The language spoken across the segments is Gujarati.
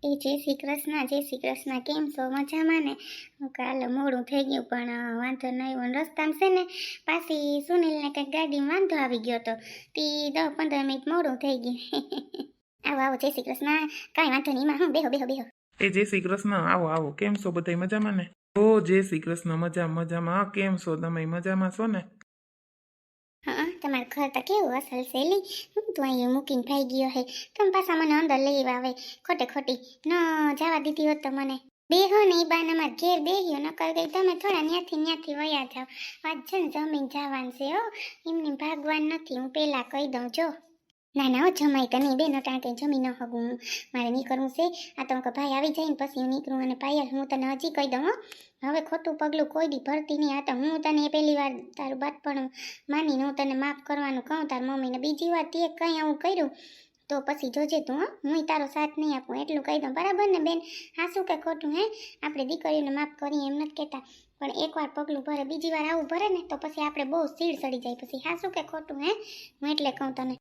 એ જય શ્રી કૃષ્ણ, જય શ્રી કૃષ્ણ. કેમ છો? મજામાં ને? હું કાલે મોડું થઈ ગયું પણ વાંધો નહીં આવ્યો. રસ્તામાં છે ને પાછી સુનિલને કંઈક ગાડીમાં વાંધો આવી ગયો હતો. તી 10-15 મિનિટ મોડું થઈ ગયું. આવો આવો, જય શ્રી કૃષ્ણ. કાંઈ વાંધો નહીં, એમાં હું બેહો બેહો બેહો. એ જય શ્રી કૃષ્ણ. આવો આવો. કેમ છો? બધા મજામાં ને? ઓ જય શ્રી કૃષ્ણ. મજામાં. હા, કેમ છો તમે? મજામાં છો ને? હા, તમારું ઘર તો કેવું અસલ શૈલી. હું તો અહીંયા મૂકીને ભાઈ ગયો હે. તમે પાછા મને અંદર લઈ આવે ખોટે ખોટી ન જવા દીધી હોત તો મને. બેહો ને ઈ બાને અમારે ઘેર બેહ્યો નકર ગઈ તમે થોડા ન્યાથી વયા જાવ. આજ છે ને જમીન જવાનું છે હો, એમની ભાગવાન નથી. હું પેલા કહી દઉં જો. ના ના હો જમાઈ તો નહીં બેન, અટાણ કંઈ જમી ન હગું. મારે નીકળવું છે. આ તો ભાઈ આવી જાય ને પછી હું નીકળું. અને પાયલ હું તને હજી કહી દઉં હો, હવે ખોટું પગલું કોઈ દી ભરતી નહીં. આ તો હું તને પહેલી વાર તારું બાટપણ માનીને હું તને માફ કરવાનું કહું તાર મમ્મીને. બીજી વાર તે કંઈ આવું કર્યું તો પછી જોજે તું. હો, હું તારો સાથ નહીં આપું એટલું કહી દઉં, બરાબર ને બેન? હા શું કે ખોટું? હે, આપણે દીકરીઓને માફ કરીએ એમ નથી કહેતા, પણ એકવાર પગલું ભરે બીજી વાર આવું ભરે ને તો પછી આપણે બહુ સીડ સડી જાય પછી. હા શું કે ખોટું? હે, હું એટલે કહું તને.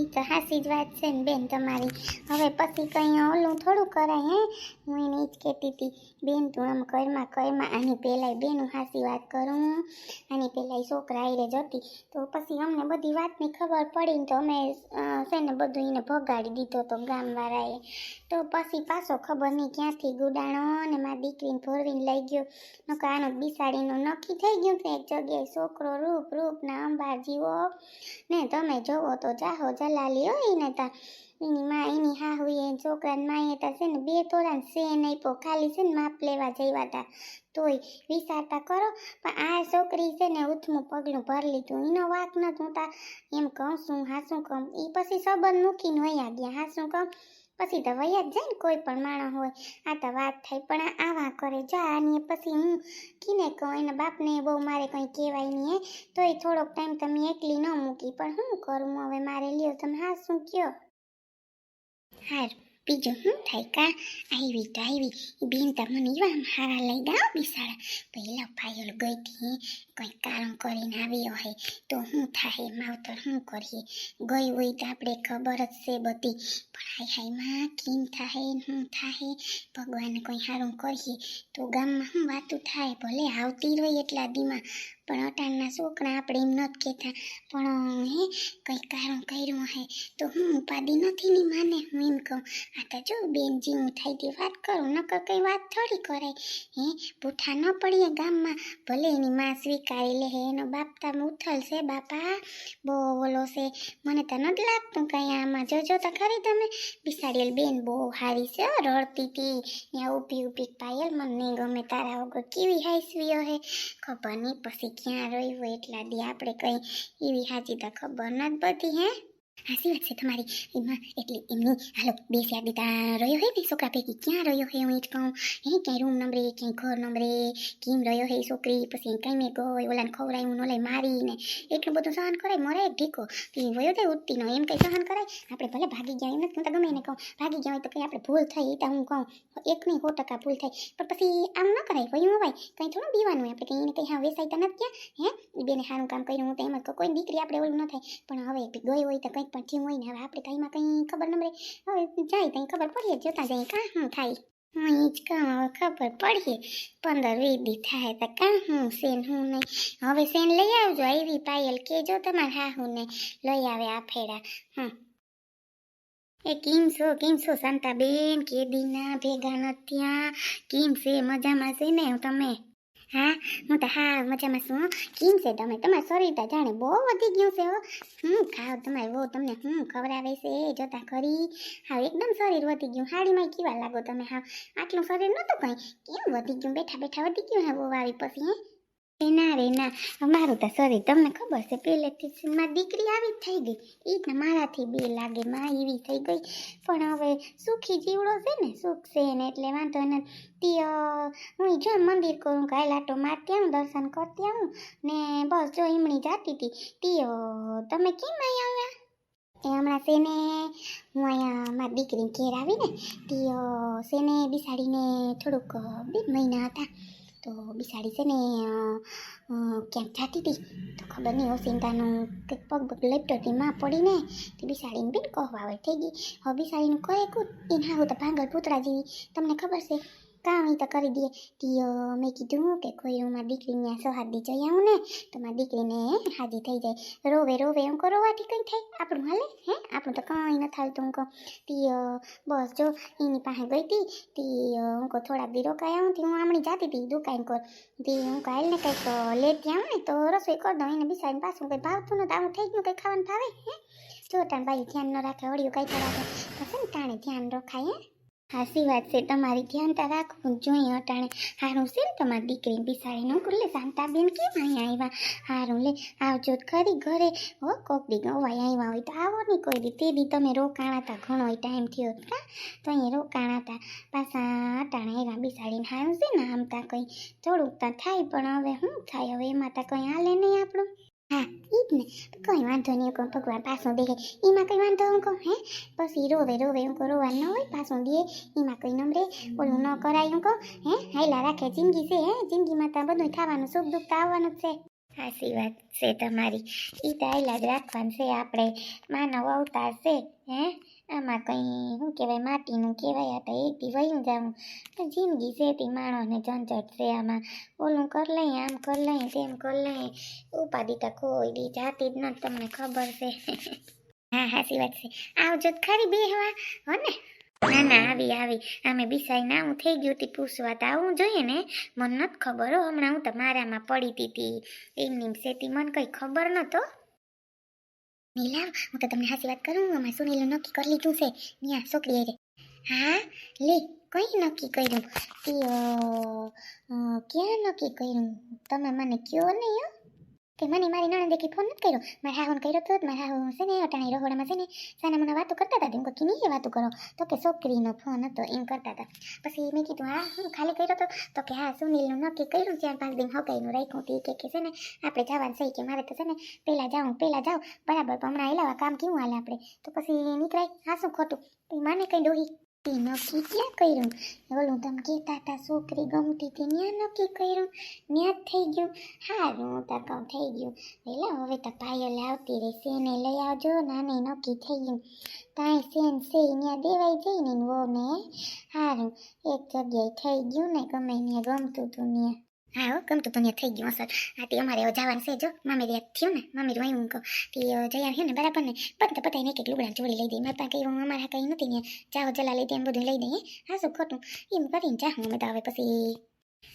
એ તો હાસી જ વાત છે ને બેન તમારી. હવે પછી કંઈ ઓલું થોડું કરાય. હે, હું એને જ કહેતી હતી બેન તું આમ કરમાં આની પહેલાંય બેન હું હાસી વાત કરું, આની પહેલાંય છોકરા આયરે જતી તો પછી અમને બધી વાતની ખબર પડી ને તો અમે છે ને બધું એને ભગાડી દીધો તો ગામવાળાએ. તો પછી પાછો ખબર નહીં ક્યાંથી ગુડાણો ને મારી દીકરીને ભોરવીને લઈ ગયો. નકર આનું બિસાડીનું નક્કી થઈ ગયું કે એક જગ્યાએ છોકરો રૂપના અંબાર જીવો ને તમે જોવો તો જાહો જલાલી હોય ને તા એની માં એની હાહુએ છોકરાને માએ તા છે ને 2 તોળાને સેન આપ્યો ખાલી છે ને માપ લેવા જઈવા તા તોય વિચારતા કરો. પણ આ છોકરી છે ને ઉથમું પગલું ભરી લીધું, એનો વાક નતું. તા એમ કહું છું હાસું કહું, એ પછી સંબંધ મૂકીને વયા ગયા. હાસું કહું પછી તો વયા જ જાય ને કોઈ પણ માણસ હોય. આ તો વાત થાય પણ આવા કરે જા આની પછી હું કીને કહું એના બાપને બહુ મારે કંઈ કહેવાય નહીં. હે, તોય થોડોક ટાઈમ તમે એકલી ન મૂકી, પણ શું કરું હવે મારે લ્યો તમે. હા શું કયો? હાર બીજું શું થાય? કા આવી તો આવી બેન તો મને એવા હારા લઈ ગયા બિસાડા. પહેલા પાયલ ગઈ હતી કંઈ કારણ કરીને આવ્યો હોય તો શું થાય? માવતર શું કરીએ? ગઈ હોય તો આપણે ખબર જ છે બધી, પણ હાયમાં કેમ થાય શું થાય? ભગવાનને કંઈ સારું કરીએ તો ગામમાં શું વાતું થાય? ભલે આવતી રહી એટલા દીમાં, પણ અટાણના છોકરા આપણે એમ નથી કહેતા. પણ હે કંઈ કારણ કર્યું હે તો હું ઉપાધિ નથી ની માને. હું એમ કહું આ તો જો બેન જેવું થાય તે વાત કરું, નકર કંઈ વાત થોડી કરાય. હે, પૂઠા ન પડીએ ગામમાં. ભલે એની માં સ્વીકારી લે, એનો બાપ તામ ઉથલ છે બાપા, બહુ ઓલો છે. મને તો નથી લાગતું કંઈ આમાં. જોજો તો ખરી તમે, બિસાડેલ બેન બહુ સારી છે. રડતી હતી ત્યાં ઊભી પાયલ મને નહીં ગમે તારા વગર. કેવી હાઈસવીઓ હે ખબર નહીં પછી ક્યાં રહ્યું એટલા દી આપણે કંઈ એવી હાજી તો ખબર નથી બધી. હે, હાસી વાત છે તમારી. એમાં એટલે એમની હાલો 2-4 દીતા રહ્યો હે ને છોકરા પૈકી ક્યાં રહ્યો હે? હું જ કહું હે, ક્યાંય રૂમ નંબરે ક્યાંય ઘર નંબરે કેમ રહ્યો હે છોકરી? પછી કંઈ મેં ગઈ ઓલાને ખવડાવ્યું નોલાય મારીને એટલું બધું સહન કરાય? મરે એક ઢીકો વયો જાય ઉઠતી નો એમ કંઈ સહન કરાય? આપણે ભલે ભાગી ગયા એમ નથી, હું તો ગમે એને કહું ભાગી ગયા હોય તો કંઈ આપણે ભૂલ થઈ એ તો હું કહું 1 નહીં 100% ભૂલ થાય, પણ પછી આમ ન કરાય. વયું અવાય કંઈ થોડું બીવાનું આપણે કંઈ એને કંઈ હા વેસાય તો નથી ક્યાં. હે, એ બેને સારું કામ કર્યું. હું તો એમ જ કહું કોઈ દીકરી આપણે ઓલું ન થાય, પણ હવે ગઈ હોય તો કંઈક પણ થયું હોય ને હવે આપણે કંઈમાં કંઈ ખબર ન મળે. હવે જાય ત્યાં ખબર પડીએ જોતા જાય કાં શું થાય. હું એ જ કહું હવે ખબર પડીએ 15-20 દી થાય તો કાં હું સેન હું નહીં. હવે સેન લઈ આવજો એવી પાયલ કેજો તમારે હાહુને લઈ આવે આ ફેરા. એ કેમ છો શાંતાબેન? કે દીના ભેગા નથી ત્યાં? કેમ છે? મજામાં છે ને તમે? હા હું તો હા મજામાં છું. કેમ છે તમે? તમારું શરીર તો જાણે બહુ વધી ગયું છે હો. ખાવ તમારે બહુ તમને ખવડાવે છે જોતા ખરી. હા એકદમ શરીર વધી ગયું. હાડીમાં કેવા લાગો તમે? હા આટલું શરીર નહોતું કંઈ, કેમ વધી ગયું? બેઠા વધી ગયું. હા બહુ આવી પછી. હે રે ના અમારું તો શરીર તમને ખબર છે પહેલેથી મારી દીકરી આવી જ થઈ ગઈ. એ જ મારાથી 2 લાગે માં એવી થઈ ગઈ. પણ હવે સુખી જીવડો છે ને, સુખ છે ને એટલે વાંધો નથી. હું જો મંદિર કરું કાલ આટો મારતી આવું દર્શન કરતી આવું ને બસ જો ઈમણી જાતી હતી. તમે કેમ અહીં આવ્યા? એ હમણાં છે ને હું અહીંયા મારી દીકરીને ઘેર આવીને તે છે ને બિસાડીને થોડુંક 2 મહિના હતા તો બિસાડી છે ને ક્યાંક જાતી હતી તો ખબર નહીં ઓસિંતાનું કંઈક પગ લેપટો હતી માં પડીને તે બિસાડીને બેન કહવાવડ થઈ ગઈ. હવે બિસાડીનું કહે કું એને હાવું તો ભાંગલ પૂતળા જેવી તમને ખબર છે કામ તો કરી દે. તી મેં કીધું કે કોઈ મારી દીકરીને સહાદી જઈ આવું ને તો મારી દીકરીને હાજી થઈ જાય. રોવે રોવે એમ કહો રોવાથી કંઈ થાય આપણું હાલે હે આપણું તો કંઈ ન થાતું કહો. તી બસ જો એની પાસે ગઈ હતી તી હું કહો થોડાક દી રોકાઈ આવું તી હું આમણી જાતી હતી દુકાન કર તી હું કાલે ને કંઈક લેટ ત્યાં આવું ને તો રસોઈ કરી દઉં એને બિસાડીને પાછું કંઈ ભાવતું નથી આવું થઈ ગયું કંઈ ખાવાનું ભાવે હે જો તાણ બાઈ ધ્યાન ન રાખે વળ્યું કંઈ રાખે પછી ને તાણે ધ્યાન રખાય હે. હાસી વાત છે તમારી ધ્યાન તો રાખવું જોઈએ અટાણે હારું છે ને તમારી દીકરીને બિસાડીને લે શાંતાબેન કેમ અહીંયા આવ્યા હારું લે આવજો ખરી ઘરે હો કોક દી ગવાય આવ્યા હોય તો આવો નહીં કોઈ દી તે દી તમે રોકાણા હતા ઘણો ટાઈમ થયો કા તો અહીંયા રોકાણા હતા પાછા અટાણે આવ્યા બિસાડીને હારું છે ને આમ તા કંઈ થોડુંક ત્યાં થાય પણ હવે શું થાય હવે એમાં તો કંઈ હાલે નહીં આપણું. હા ઈ જ ને કંઈ વાંધો નહીં કહો ભગવાન પાછું દેખે એમાં કંઈ વાંધો હું કહું હે પછી રોવે રોવે હું કહું રોવા ન હોય પાછું દે એમાં કંઈ નમરે ઓલું ન કરાય હું કહું હે હાયલા રાખે જિંદગી છે હે જિંદગીમાં તો બધું થવાનું સુખ દુઃખ તો આવવાનું જ છે. સાચી વાત છે તમારી એ તો હાયલા જ રાખવાનું છે આપણે માનવ અવતાર છે હે આમાં કંઈ શું કહેવાય માટીનું કહેવાય આ તો એકથી વયું જવું જિંદગી છે તે માણસને ઝંઝટ છે આમાં ઓલું કરી લઈએ આમ કરી લઈએ તેમ કરી લઈએ ઉપાધિ તો કોઈ દી જાતી જ નથી તમને ખબર છે. હા સાચી વાત છે આવજો જ ખરી બેહવા હો ને. ના ના આવી અમે બિસાઈને આવું થઈ ગયું હતી પૂછવા તો આવું જોઈએ ને મને નથી ખબર હો હમણાં હું તો મારામાં પડી હતી એમની સેતી મને કંઈ ખબર નતો. નીલા હું તો તમને સાચી વાત કરું અમારે સુનીલું નક્કી કરી લીધું છે ત્યાં છોકરી રે. હા લે કઈ નક્કી કર્યું ક્યાં નક્કી કર્યું તમે મને કયો નહીં હો કે મને મારી નણંદે કે ફોન નથી કર્યો મારા હાહુને કર્યો તો મારા હાહુ છે ને અટાણે રહોડામાં છે ને સાના મને વાતો કરતા હતા હું કહી નહીં વાતો કરો તો કે છોકરીનો ફોન હતો એમ કરતા હતા. પછી મેં કીધું હા હું ખાલી કર્યો હતો તો કે હા સુનિલનું નક્કી કર્યું 4-5 દિન હગાઈનું રાખ્યું હતી કે છે ને આપણે જવાનું સહી કે મારે તો છે ને પહેલાં જાઉં બરાબર પણ હમણાં એલાવા કામ કેવું હાલે આપણે તો પછી નીકળાય હા શું ખોટું મને કંઈ ડોહી નક્કી ક્યાં કર્યું ઓલું તમે કહેતા હતા છોકરી ગમતી હતી ત્યાં નક્કી કર્યું ત્યાં જ થઈ ગયું હારું હું તો કહું થઈ ગયું એટલે હવે તો પાયલ આવતી રહી સેને લઈ આવજો નાને નક્કી થઈ ગયું તાઈ સેન છે ત્યાં દેવાઈ જઈને વોને હારું એક જગ્યાએ થઈ ગયું ને ગમે ત્યાં ગમતું હતું ત્યાં. હા હો ગમતું તો ત્યાં થઈ ગયું અસર આથી અમારે હવે જવાનું છે જો મામેરી થયું ને મામેરી વાયું હું કહું કે જઈ આવ્યું ને બરાબર ને પતાય ને કંઈક લુગડા ચોરી લઈ દઈ મારા પાસે કંઈ અમારા કંઈ નથી ને જાઓ જલા લઈ દે એમ બધું લઈ દઈએ હા શું ખોટું એમ કરીને જાઉં અમે તો હવે પછી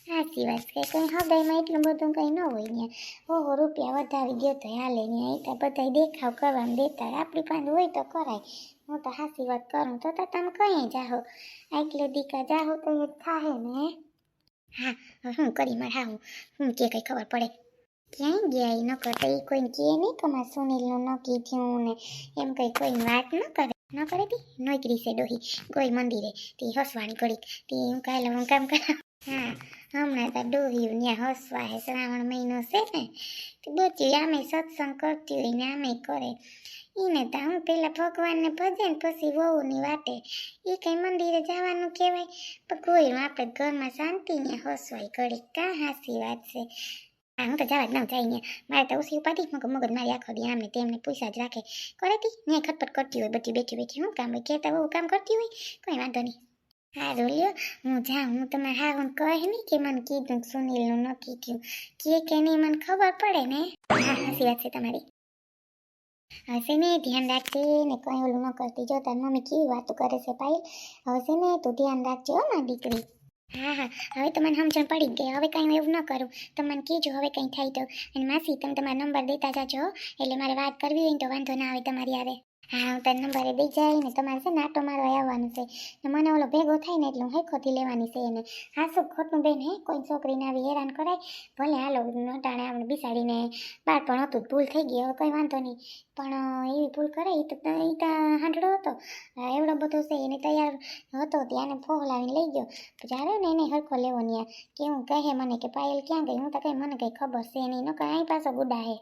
સાચી વાત છે કંઈ હગાઈમાં એટલું બધું કંઈ ન હોય ત્યાં ઓહો રૂપિયા વધારી ગયો તો હાલે ત્યાં એ તો બધા દેખાવ કરવાનું દેતા આપણી પાસે હોય તો કરાય હું તો સાચી વાત કરું તો તમે કઈ જાઓ આટલે દીકા જાઓ તો એ થાય ને. હા હવે શું કરી મારે હા હું કે કંઈ ખબર પડે ક્યાંય ગયા એ ન કરતા એ કોઈને કહે નહીં કે મારે સુનિલનું નક્કી થયું ને એમ કંઈ કોઈને વાત ન કરે તી નોકરી છે ડોહી કોઈ મંદિરે તે હસવાની ઘડીક તે હું કાલે હું કામ કરા હા હમણાં તો ડોહી ત્યાં હસવા હે શ્રાવણ મહિનો છે ને તો બચ્યું આમે સત્સંગ કરતી હોય ને આમે કરે એને તો હું પેલા ભગવાનને ભજે ને પછી વહુની વાટે એ કંઈ મંદિરે જવાનું કહેવાય પણ કોઈ આપણે ઘરમાં શાંતિ ને હસવાય ઘડીક કાં હાસી વાત છે. હા હું તો જવા જ ન જાય ને મારે તો ઓછી ઉપાધિ મગજ મારી આખો દી આમને તેમને પૈસા જ રાખે કરે તી ત્યાં ખટપટ કરતી હોય બધી બેઠી શું કામ હોય કહેતા બહુ કામ કરતી હોય કંઈ વાંધો નહીં. હારું લ્યો હું જાઉં હું તમે હા હું કહે નહીં કે મને કીધું સુનિલનું નક્કી થયું કે નહીં મને ખબર પડે ને. હા હાસી વાત છે તમારી. હવે છે ને ધ્યાન રાખજે ને કંઈ ઓલું ન કરતી જો તારી મમ્મી કેવી વાતો કરે છે પાયલ હવે છે ને તું ધ્યાન રાખજો હો મારી દીકરી. હા હવે તો મને સમજણ પડી ગઈ હવે કાંઈ એવું ન કરું તમે મને કહેજો હવે કંઈ થાય તો અને માસી તમે તમારા નંબર દેતા જાજો એટલે મારે વાત કરવી હોય ને તો વાંધો ના આવે તમારી યારે. હા હું તારા નંબરે દઈ જાય ને તમારે છે ને આટો મારવા આવવાનું છે ને મને ઓલો ભેગો થાય ને એટલે હું હેખોથી લેવાની છે એને હા શું ખોટું બેન હે કોઈ છોકરીને આવી હેરાન કરાય ભલે હાલો નટાણે આપણે બિસાડીને બાળપણ હતું ભૂલ થઈ ગઈ હવે કંઈ વાંધો નહીં પણ એવી ભૂલ કરે એ તો હાંડડો હતો એવડો બધો છે એને તૈયાર હતો ત્યાંને ફોહલાવીને લઈ ગયો જ્યારે ને એને હરખો લેવો ત્યાં કે હું કહે મને કે પાયલ ક્યાં ગઈ હું તો કંઈ મને કંઈ ખબર છે નહીં ન કંઈ અહીં પાછો ગુડા હે.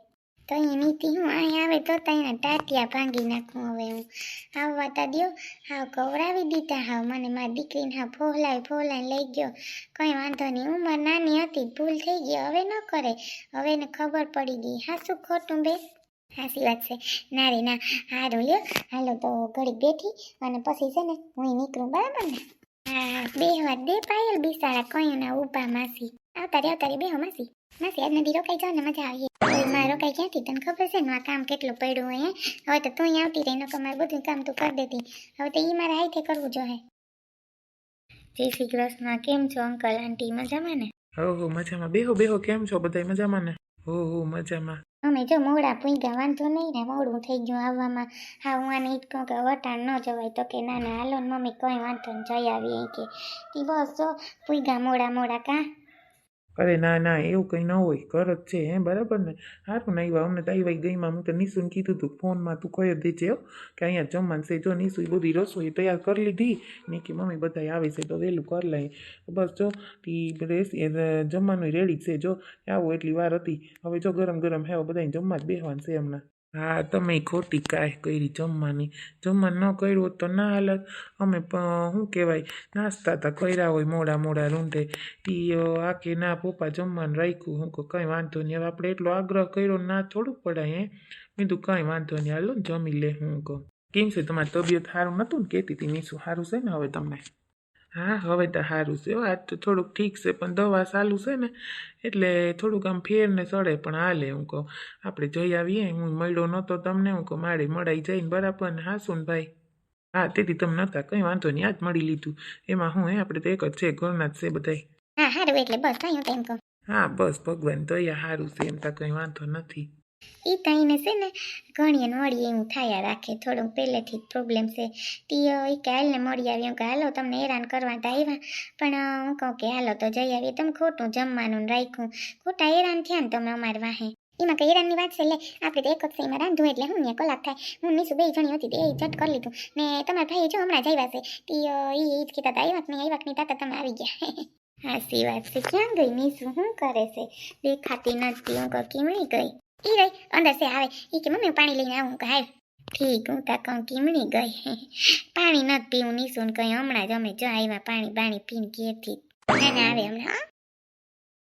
તો અહીં નીતિ હું અહીં આવે તો ત્યાં ટાટિયા ભાંગી નાખું હવે હું આવવા તા દ્યો હાવ કવરાવી દીધા હાવ મને મારી દીકરીને હાવ ફોલાઈ લઈ ગયો કંઈ વાંધો નહીં ઉંમર નાની હતી ભૂલ થઈ ગઈ હવે ન કરે હવે એને ખબર પડી ગઈ હા શું ખોટું બે હાસી વાત છે ના રે ના હારું લ્યો હાલો તો ઘડીક બેઠી અને પછી છે ને હું નીકળું બરાબર ને હા બેહવા દે પાયલ બિસાડા કયું ના ઊભા માસી આવતા રે બેહો માસી માસી આજ નદી રોકાઈ જાવ ને મજા આવી મારે રોકાઈ ક્યાંથી તને ખબર છે ને આ કામ કેટલું પડ્યું હોય હવે તો તું આવતી રહી નકર મારે બધું કામ તું કરી દેતી હવે તો ઈ મારે હાથે કરવું જોઈએ જય શ્રી કૃષ્ણ કેમ છો અંકલ આંટી મજામાં ને હો મજામાં બેહો કેમ છો બધાય મજામાં ને હો મજામાં અમે જો મોડા પૂંગા વાંધો નહીં ને મોડું થઈ ગયું આવવામાં હા હું આને ઈ જ કહું કે વટાણ ન જવાય તો કે ના હાલો ને મમ્મી કંઈ વાંધો ને જઈ આવીએ કે તી બસ જો પૂંગા મોડા કાં અરે ના એવું કંઈ ન હોય ઘર જ છે હે બરાબર ને સારું ને આવ્યા અમને તો આવ્યા ગઈમાં હું તો નિશુને કીધું હતું ફોનમાં તું કહી દેજે કે અહીંયા જમવાનું છે જો નિશુ એ બધી રસોઈ તૈયાર કરી લીધી ને કે મમ્મી બધા આવે છે તો વહેલું કરી લઈએ બસ જો જમવાનું રેડી છે જો આવું એટલી વાર હતી હવે જો ગરમ હે બધાને જમવા જ બેસવાનું છે હમણાં હા તમે ખોટી કાંઈ કરી જમવાનું ન કર્યું હોત તો ના હાલત અમે શું કહેવાય નાસ્તા તા કર્યા હોય મોડા રૂંઢે એ આખે ના પપ્પા જમવાનું રાખ્યું હું કંઈ વાંધો નહીં હવે આપણે એટલો આગ્રહ કર્યો ના થોડુંક પડાય કીધું કંઈ વાંધો નહીં હાલો ને જમી લે હું કહું કેમ છે તમારી તબિયત સારું નહોતું ને કહેતી હતી નીશું સારું છે ને હવે તમને હા હવે તો સારું છે આજ તો થોડુંક ઠીક છે પણ દવા ચાલુ છે ને એટલે થોડુંક આમ ફેરને ચડે પણ હાલે હું કહું આપણે જઈ આવીએ હું મળ્યો નહોતો તમને હું કહું મારે મળાઈ જઈને બરાબર ને હાસુન ભાઈ હા તેથી તમે નહોતા કંઈ વાંધો નહીં આજ મળી લીધું એમાં હું આપણે તો એક જ છે ઘરના જ છે બધાય હા હારું એટલે બસ હું તેમ કહું હા બસ ભગવાન દયા સારું છે એમ તો કંઈ વાંધો નથી ઈ તાઈને છે ને ઘણીએ વળી એવું થયા રાખે થોડુંક પહેલેથી જ પ્રોબ્લેમ છે તીઓ ઈ કે હાલને મળી આવી કે હાલો તમને હેરાન કરવા તો આવ્યા પણ હું કહું કે હાલો તો જઈ આવીએ તમે ખોટું જમવાનું ને રાખ્યું ખોટા હેરાન થયા ને તમે અમારે વાહે એમાં કઈ હેરાનની વાત છે લે આપણે તો એક જ એમાં રાંધું એટલે હું ત્યાં કલાક થાય હું નીસુ બે જણી હતી એ જટ કરી લીધું ને તમારા ભાઈ જો હમણાં જ આવ્યા છે તીઓ ઈ જ કહેતા હતા આવ્યા કે નહીં તાતા તમે આવી ગયા હાસી વાત છે ક્યાં ગઈ નીસુ શું કરે છે દેખાતી નથી હું કહું કેમણી ગઈ ઈ રહી અંદર છે આવે ઈ કે મમ્મી પાણી લઈને આવું કે હાલ ઠીક હું તા કહું કેમણી ગઈ પાણી નથી પીવું નીસું કઈ હમણાં જ અમે જો આવ્યા પાણી પીને ઘેરથી ના આવે હમણાં